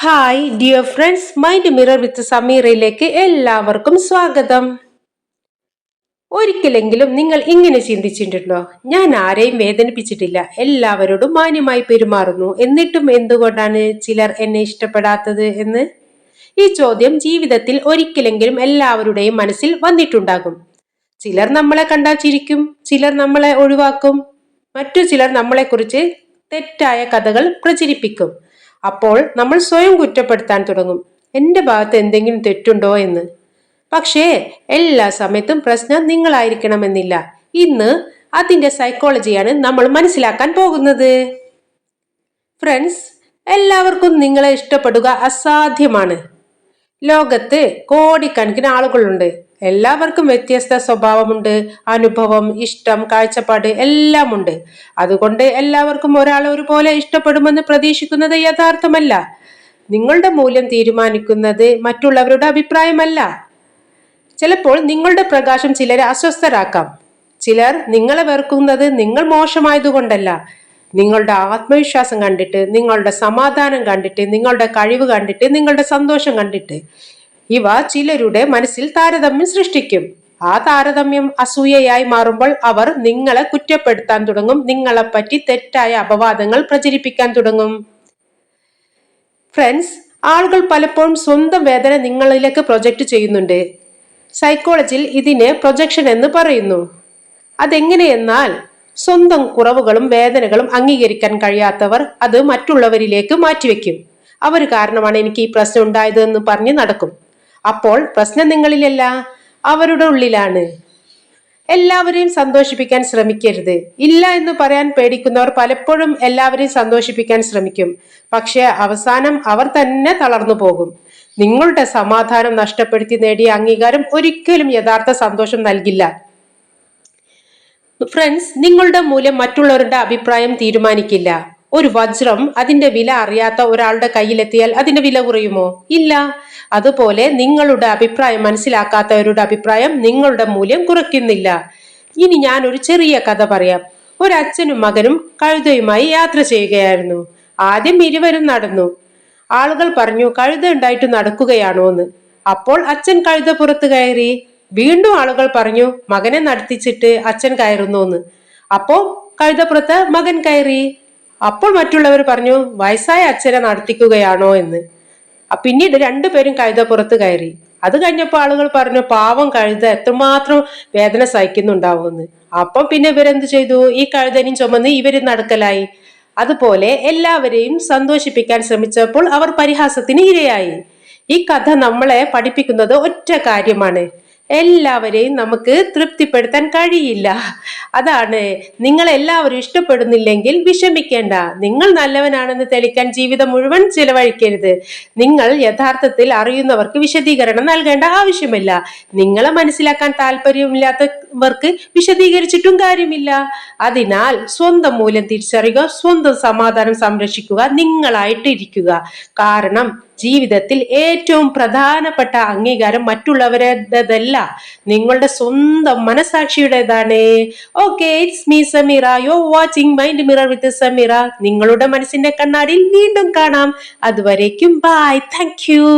Hi dear friends, mind mirror with സമീറയിലേക്ക് എല്ലാവർക്കും സ്വാഗതം. ഒരിക്കലെങ്കിലും നിങ്ങൾ ഇങ്ങനെ ചിന്തിച്ചിട്ടുണ്ടോ? ഞാൻ ആരെയും വേദനിപ്പിച്ചിട്ടില്ല, എല്ലാവരോടും മാന്യമായി പെരുമാറുന്നു, എന്നിട്ടും എന്തുകൊണ്ടാണ് ചിലർ എന്നെ ഇഷ്ടപ്പെടാത്തത് എന്ന്? ഈ ചോദ്യം ജീവിതത്തിൽ ഒരിക്കലെങ്കിലും എല്ലാവരുടെയും മനസ്സിൽ വന്നിട്ടുണ്ടാകും. ചിലർ നമ്മളെ കണ്ടാൽ ചിരിക്കും, ചിലർ നമ്മളെ ഒഴിവാക്കും, മറ്റു ചിലർ നമ്മളെക്കുറിച്ച് തെറ്റായ കഥകൾ പ്രചരിപ്പിക്കും. അപ്പോൾ നമ്മൾ സ്വയം കുറ്റപ്പെടുത്താൻ തുടങ്ങും, എൻ്റെ ഭാഗത്ത് എന്തെങ്കിലും തെറ്റുണ്ടോ എന്ന്. പക്ഷേ എല്ലാ സമയത്തും പ്രശ്നം നിങ്ങളായിരിക്കണമെന്നില്ല. ഇന്ന് അതിന്റെ സൈക്കോളജിയാണ് നമ്മൾ മനസ്സിലാക്കാൻ പോകുന്നത്. ഫ്രണ്ട്സ്, എല്ലാവർക്കും നിങ്ങളെ ഇഷ്ടപ്പെടുക അസാധ്യമാണ്. ലോകത്ത് കോടിക്കണക്കിന് ആളുകളുണ്ട്. എല്ലാവർക്കും വ്യത്യസ്ത സ്വഭാവമുണ്ട്, അനുഭവം, ഇഷ്ടം, കാഴ്ചപ്പാട് എല്ലാം ഉണ്ട്. അതുകൊണ്ട് എല്ലാവർക്കും ഒരാളെ ഒരുപോലെ ഇഷ്ടപ്പെടുമെന്ന് പ്രതീക്ഷിക്കുന്നത് യഥാർത്ഥമല്ല. നിങ്ങളുടെ മൂല്യം തീരുമാനിക്കുന്നത് മറ്റുള്ളവരുടെ അഭിപ്രായമല്ല. ചിലപ്പോൾ നിങ്ങളുടെ പ്രകാശം ചിലരെ അസ്വസ്ഥരാക്കാം. ചിലർ നിങ്ങളെ വെറുക്കുന്നത് നിങ്ങൾ മോശമായതുകൊണ്ടല്ല, നിങ്ങളുടെ ആത്മവിശ്വാസം കണ്ടിട്ട്, നിങ്ങളുടെ സമാധാനം കണ്ടിട്ട്, നിങ്ങളുടെ കഴിവ് കണ്ടിട്ട്, നിങ്ങളുടെ സന്തോഷം കണ്ടിട്ട്. ഇവ ചിലരുടെ മനസ്സിൽ താരതമ്യം സൃഷ്ടിക്കും. ആ താരതമ്യം അസൂയയായി മാറുമ്പോൾ അവർ നിങ്ങളെ കുറ്റപ്പെടുത്താൻ തുടങ്ങും, നിങ്ങളെപ്പറ്റി തെറ്റായ അപവാദങ്ങൾ പ്രചരിപ്പിക്കാൻ തുടങ്ങും. ഫ്രണ്ട്സ്, ആളുകൾ പലപ്പോഴും സ്വന്തം വേദന നിങ്ങളിലേക്ക് പ്രൊജക്റ്റ് ചെയ്യുന്നുണ്ട്. സൈക്കോളജിയിൽ ഇതിനെ പ്രൊജക്ഷൻ എന്ന് പറയുന്നു. അതെങ്ങനെയെന്നാൽ, സ്വന്തം കുറവുകളും വേദനകളും അംഗീകരിക്കാൻ കഴിയാത്തവർ അത് മറ്റുള്ളവരിലേക്ക് മാറ്റിവെക്കും. അവർ കാരണമാണ് എനിക്ക് ഈ പ്രശ്നം ഉണ്ടായത് എന്ന് പറഞ്ഞ് നടക്കും. അപ്പോൾ പ്രശ്നം നിങ്ങളിലല്ല, അവരുടെ ഉള്ളിലാണ്. എല്ലാവരെയും സന്തോഷിപ്പിക്കാൻ ശ്രമിക്കരുത്. ഇല്ല എന്ന് പറയാൻ പേടിക്കുന്നവർ പലപ്പോഴും എല്ലാവരെയും സന്തോഷിപ്പിക്കാൻ ശ്രമിക്കും. പക്ഷെ അവസാനം അവർ തന്നെ തളർന്നു പോകും. നിങ്ങളുടെ സമാധാനം നഷ്ടപ്പെടുത്തി നേടിയ അംഗീകാരം ഒരിക്കലും യഥാർത്ഥ സന്തോഷം നൽകില്ല. ഫ്രണ്ട്സ്, നിങ്ങളുടെ മൂല്യം മറ്റുള്ളവരുടെ അഭിപ്രായം തീരുമാനിക്കില്ല. ഒരു വജ്രം അതിന്റെ വില അറിയാത്ത ഒരാളുടെ കയ്യിലെത്തിയാൽ അതിന്റെ വില കുറയുമോ? ഇല്ല. അതുപോലെ നിങ്ങളുടെ അഭിപ്രായം മനസ്സിലാക്കാത്തവരുടെ അഭിപ്രായം നിങ്ങളുടെ മൂല്യം കുറയ്ക്കുന്നില്ല. ഇനി ഞാൻ ഒരു ചെറിയ കഥ പറയാം. ഒരച്ഛനും മകനും കഴുതയുമായി യാത്ര ചെയ്യുകയായിരുന്നു. ആദ്യം ഇരുവരും നടന്നു. ആളുകൾ പറഞ്ഞു, കഴുത ഉണ്ടായിട്ട് നടക്കുകയാണോ എന്ന്. അപ്പോൾ അച്ഛൻ കഴുത പുറത്ത് കയറി. വീണ്ടും ആളുകൾ പറഞ്ഞു, മകനെ നടത്തിച്ചിട്ട് അച്ഛൻ കയറുന്നു എന്ന്. അപ്പോ കഴുതപ്പുറത്ത് മകൻ കയറി. അപ്പോൾ മറ്റുള്ളവർ പറഞ്ഞു, വയസ്സായ അച്ഛനെ നടത്തിക്കുകയാണോ എന്ന്. പിന്നീട് രണ്ടുപേരും കഴുതപ്പുറത്ത് കയറി. അത് കഴിഞ്ഞപ്പോൾ ആളുകൾ പറഞ്ഞു, പാവം കഴുത എത്രമാത്രം വേദന സഹിക്കുന്നുണ്ടാവുമെന്ന്. അപ്പം പിന്നെ ഇവരെന്ത് ചെയ്തു? ഈ കഴുതനും ചുമന്ന് ഇവര് നടക്കലായി. അതുപോലെ എല്ലാവരെയും സന്തോഷിപ്പിക്കാൻ ശ്രമിച്ചപ്പോൾ അവർ പരിഹാസത്തിന് ഇരയായി. ഈ കഥ നമ്മളെ പഠിപ്പിക്കുന്നത് ഒറ്റ കാര്യമാണ്: എല്ലാവരെയും നമുക്ക് തൃപ്തിപ്പെടുത്താൻ കഴിയില്ല. അതാണ്, നിങ്ങൾ എല്ലാവരും ഇഷ്ടപ്പെടുന്നില്ലെങ്കിൽ വിഷമിക്കേണ്ട. നിങ്ങൾ നല്ലവനാണെന്ന് തെളിയിക്കാൻ ജീവിതം മുഴുവൻ ചിലവഴിക്കരുത്. നിങ്ങൾ യഥാർത്ഥത്തിൽ അറിയുന്നവർക്ക് വിശദീകരണം നൽകേണ്ട ആവശ്യമില്ല. നിങ്ങളെ മനസ്സിലാക്കാൻ താല്പര്യമില്ലാത്തവർക്ക് വിശദീകരിച്ചിട്ടും കാര്യമില്ല. അതിനാൽ സ്വന്തം മൂല്യം തിരിച്ചറിയുക, സ്വന്തം സമാധാനം സംരക്ഷിക്കുക, നിങ്ങളായിട്ടിരിക്കുക. കാരണം ജീവിതത്തിൽ ഏറ്റവും പ്രധാനപ്പെട്ട അംഗീകാരം മറ്റുള്ളവരുടേതല്ല, നിങ്ങളുടെ സ്വന്തം മനസാക്ഷിയുടേതാണ്. Okay, it's me Sameera. You are watching mind mirror with Sameera. നിങ്ങളുടെ മനസ്സിന്റെ കണ്ണാടിയിൽ വീണ്ടും കാണാം. അതുവരേക്കും ബൈ. Thank you.